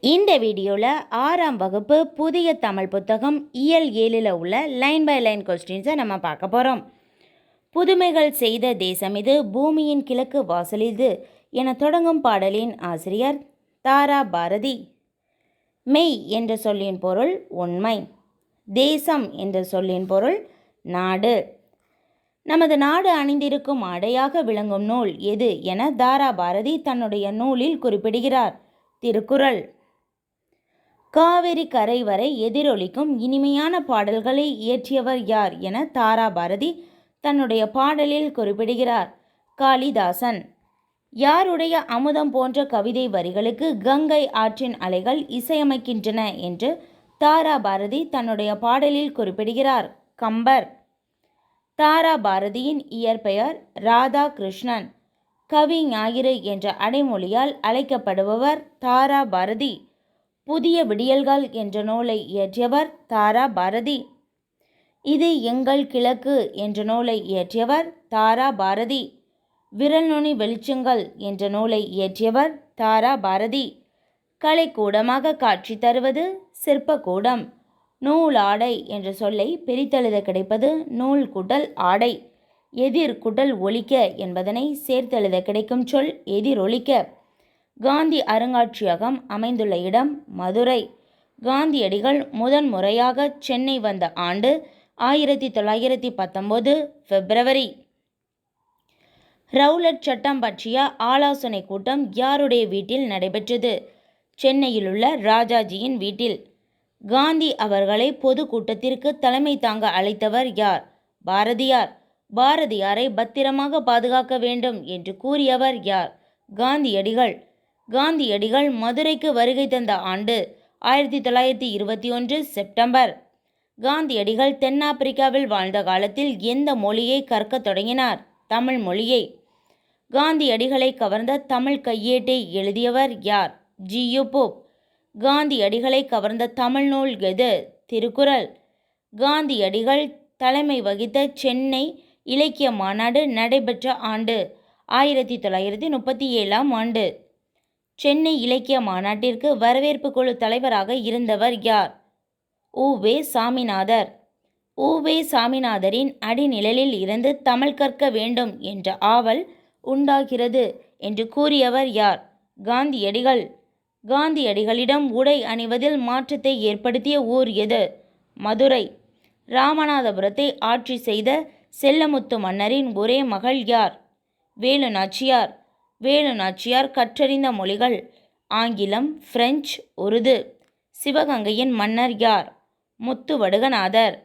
இந்த வீடியோவில் 6ஆம் வகுப்பு புதிய தமிழ் புத்தகம் இயல் 7ல் உள்ள லைன் பை லைன் கொஸ்டின்ஸை நம்ம பார்க்க போகிறோம். புதுமைகள் செய்த தேசம் இது, பூமியின் கிழக்கு வாசல் இது என தொடங்கும் பாடலின் ஆசிரியர் தாரா பாரதி. மெய் என்ற சொல்லின் பொருள் உண்மை, தேசம் என்ற சொல்லின் பொருள் நாடு. நமது நாடு அணிந்திருக்கும் அடையாக விளங்கும் நூல் எது என தாரா பாரதி தன்னுடைய நூலில் குறிப்பிடுகிறார். திருக்குறள். காவிரி கரை வரை எதிரொலிக்கும் இனிமையான பாடல்களை இயற்றியவர் யார் என தாரா பாரதி தன்னுடைய பாடலில் குறிப்பிடுகிறார். காளிதாசன். யாருடைய அமுதம் போன்ற கவிதை வரிகளுக்கு கங்கை ஆற்றின் அலைகள் இசையமைக்கின்றன என்று தாரா பாரதி தன்னுடைய பாடலில் குறிப்பிடுகிறார். கம்பர். தாரா பாரதியின் இயற்பெயர் ராதா கிருஷ்ணன். கவி ஞாயிறு என்ற அடைமொழியால் அழைக்கப்படுபவர் தாரா பாரதி. புதிய விடியல்கள் என்ற நூலை இயற்றியவர் தாரா பாரதி. இது எங்கள் கிழக்கு என்ற நூலை இயற்றியவர் தாரா பாரதி. விரல் நுனி வெளிச்சங்கள் என்ற நூலை இயற்றியவர் தாரா பாரதி. கலைக்கூடமாக காட்சி தருவது சிற்பக்கூடம். நூல் ஆடை என்ற சொல்லை பிரித்தெழுத கிடைப்பது நூல் குடல் ஆடை. எதிர் குடல் ஒலிக்க என்பதனை சேர்த்தெழுத கிடைக்கும் சொல் எதிரொலிக்க. காந்தி அருங்காட்சியகம் அமைந்துள்ள இடம் மதுரை. காந்தியடிகள் முதன்முறையாக சென்னை வந்த ஆண்டு 1919 பிப்ரவரி. ரவுலட் சட்டம் பற்றிய ஆலோசனை கூட்டம் யாருடைய வீட்டில் நடைபெற்றது? சென்னையிலுள்ள ராஜாஜியின் வீட்டில். காந்தி அவர்களை பொது கூட்டத்திற்கு தலைமை தாங்க அழைத்தவர் யார்? பாரதியார். பாரதியாரை பத்திரமாக பாதுகாக்க வேண்டும் என்று கூறியவர் யார்? காந்தியடிகள். காந்தியடிகள் மதுரைக்கு வருகை தந்த ஆண்டு 1921 செப்டம்பர். காந்தியடிகள் தென்னாப்பிரிக்காவில் வாழ்ந்த காலத்தில் எந்த மொழியை கற்க தொடங்கினார்? தமிழ் மொழியை. காந்தியடிகளை கவர்ந்த தமிழ் கையேட்டை எழுதியவர் யார்? ஜி.யு. போப். காந்தியடிகளை கவர்ந்த தமிழ் நூல் எது? திருக்குறள். காந்தியடிகள் தலைமை வகித்த சென்னை இலக்கிய மாநாடு நடைபெற்ற ஆண்டு 1937ஆம் ஆண்டு. சென்னை இலக்கிய மாநாட்டிற்கு வரவேற்பு குழு தலைவராக இருந்தவர் யார்? உ.வே. சாமிநாதர். உ.வே. சாமிநாதரின் அடிநிழலில் இருந்து தமிழ் கற்க வேண்டும் என்ற ஆவல் உண்டாகிறது என்று கூறியவர் யார்? காந்தியடிகள். காந்தியடிகளிடம் உடை அணிவதில் மாற்றத்தை ஏற்படுத்திய ஊர் எது? மதுரை. ராமநாதபுரத்தை ஆட்சி செய்த செல்லமுத்து மன்னரின் ஒரே மகள் யார்? வேலு நாச்சியார். வேலு நாச்சியார் கற்றறிந்த மொழிகள் ஆங்கிலம், பிரெஞ்சு, உருது. சிவகங்கையின் மன்னர் யார்? முத்துவடுகநாதர்.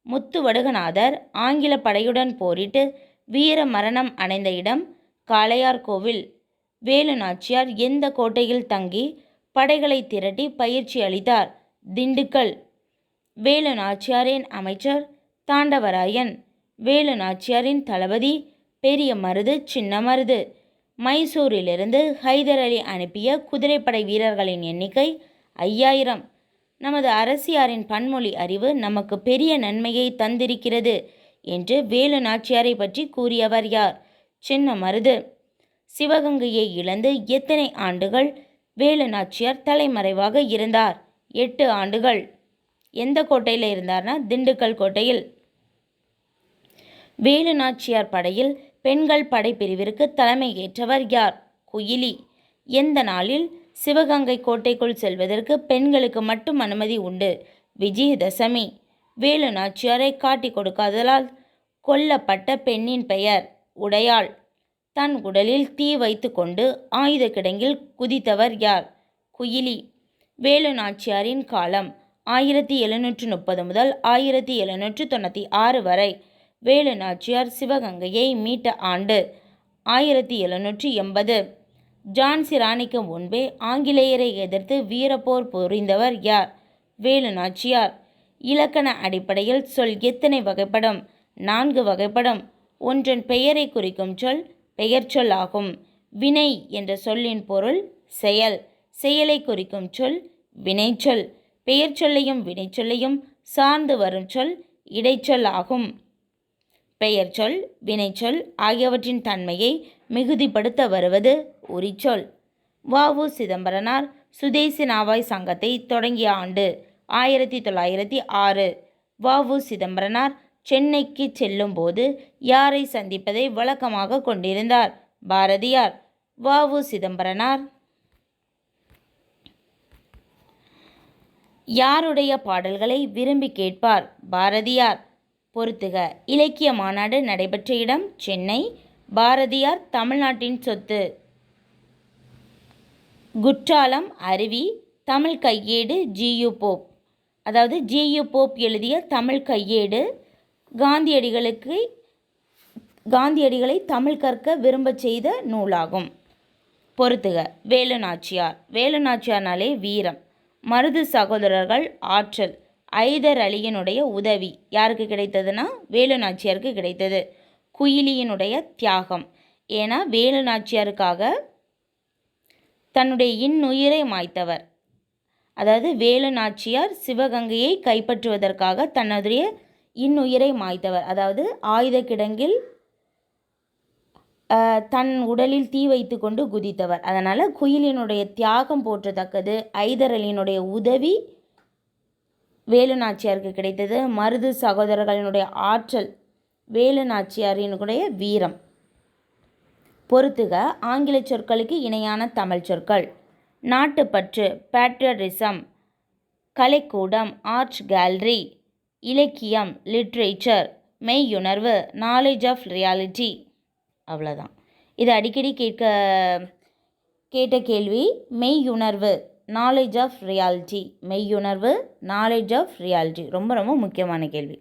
முத்துவடுகநாதர் ஆங்கில படையுடன் போரிட்டு வீர மரணம் அடைந்த இடம் காளையார்கோவில். வேலு நாச்சியார் எந்த கோட்டையில் தங்கி படைகளை திரட்டி பயிற்சி அளித்தார்? திண்டுக்கல். வேலு நாச்சியாரின் அமைச்சர் தாண்டவராயன். வேலு நாச்சியாரின் தளபதி பெரிய மருது, சின்ன மருது. மைசூரிலிருந்து ஹைதர் அலி அனுப்பிய குதிரைப்படை வீரர்களின் எண்ணிக்கை 5000. நமது அரசியாரின் பன்மொழி அறிவு நமக்கு பெரிய நன்மையை தந்திருக்கிறது என்று வேலு நாச்சியாரை பற்றி கூறியவர் யார்? சின்ன மருது. சிவகங்கையை இழந்து எத்தனை ஆண்டுகள் வேலு நாச்சியார் தலைமறைவாக இருந்தார்? 8 ஆண்டுகள். எந்த கோட்டையில் இருந்தார்னா திண்டுக்கல் கோட்டையில். வேலு நாச்சியார் படையில் பெண்கள் படைப்பிரிவிற்கு தலைமை ஏற்றவர் யார்? குயிலி. எந்த நாளில் சிவகங்கை கோட்டைக்குள் செல்வதற்கு பெண்களுக்கு மட்டும் அனுமதி உண்டு? விஜயதசமி. வேலு நாச்சியாரை காட்டி கொடுக்காததால் கொல்லப்பட்ட பெண்ணின் பெயர் உடையாள். தன் உடலில் தீ வைத்து கொண்டு ஆயுத கிடங்கில் குதித்தவர் யார்? குயிலி. வேலு நாச்சியாரின் காலம் 1730 முதல் 1796 வரை. வேலு நாச்சியார் சிவகங்கையை மீட்ட ஆண்டு 1780. ஜான்சி ராணிக்கு முன்பே ஆங்கிலேயரை எதிர்த்து வீரப்போர் புரிந்தவர் யார்? வேலு நாச்சியார். இலக்கண அடிப்படையில் சொல் எத்தனை வகைப்படும்? 4 வகைப்படும். ஒன்றன் பெயரை குறிக்கும் சொல் பெயர் சொல் ஆகும். வினை என்ற சொல்லின் பொருள் செயல். செயலை குறிக்கும் சொல் வினைச்சொல். பெயர் சொல்லையும் வினைச்சொல்லையும் சார்ந்து வரும் சொல் இடைச்சொல் ஆகும். பெயர் சொல், வினைச்சொல் ஆகியவற்றின் தன்மையை மிகுதிப்படுத்த வருவது உரிச்சொல். வ.உ. சிதம்பரனார் சுதேசி நாவாய் சங்கத்தை தொடங்கிய ஆண்டு 1906. வ.உ. சிதம்பரனார் சென்னைக்கு செல்லும்போது யாரை சந்திப்பதை வழக்கமாக கொண்டிருந்தார்? பாரதியார். வ.உ. சிதம்பரனார் யாருடைய பாடல்களை விரும்பி கேட்பார்? பாரதியார். பொறுத்துக. இலக்கிய மாநாடு நடைபெற்ற இடம் சென்னை. பாரதியார் தமிழ்நாட்டின் சொத்து. குற்றாலம் அருவி. தமிழ் கையேடு ஜி.யு. போப். அதாவது ஜி.யு. போப் எழுதிய தமிழ் கையேடு காந்தியடிகளை தமிழ் கற்க விரும்பச் செய்த நூலாகும். பொறுத்துக. வேலு நாச்சியார். வேலு நாச்சியார்னாலே வீரம். மருது சகோதரர்கள் ஆற்றல். ஐதர் அலியினுடைய உதவி யாருக்கு கிடைத்ததுன்னா வேலு நாச்சியாருக்கு கிடைத்தது. குயிலியினுடைய தியாகம். ஏன்னா வேலு நாச்சியாருக்காக தன்னுடைய இன்னுயிரை மாய்த்தவர். அதாவது வேலு நாச்சியார் சிவகங்கையை கைப்பற்றுவதற்காக தன்னுடைய இன்னுயிரை மாய்த்தவர். அதாவது ஆயுத கிடங்கில் தன் உடலில் தீ வைத்து கொண்டு குதித்தவர். அதனால் குயிலினுடைய தியாகம் போற்றத்தக்கது. ஐதர் அலியினுடைய உதவி வேலு நாச்சியாருக்கு கிடைத்தது. மருது சகோதரர்களினுடைய ஆற்றல் வேலு நாச்சியாரினுடைய வீரம். பொறுத்துக. ஆங்கில சொற்களுக்கு இணையான தமிழ் சொற்கள். நாட்டுப்பற்று பேட்ரியட்டிசம். கலைக்கூடம் ஆர்ட் கேலரி. இலக்கியம் லிட்ரேச்சர். மெய்யுணர்வு நாலேஜ் ஆஃப் ரியாலிட்டி. அவ்வளோதான். இது அடிக்கடி கேட்ட கேள்வி. மெய்யுணர்வு நாலேஜ் ஆஃப் ரியாலிட்டி. மெய்யுணர்வு நாலேஜ் ஆஃப் ரியாலிட்டி ரொம்ப ரொம்ப முக்கியமான கேள்வி.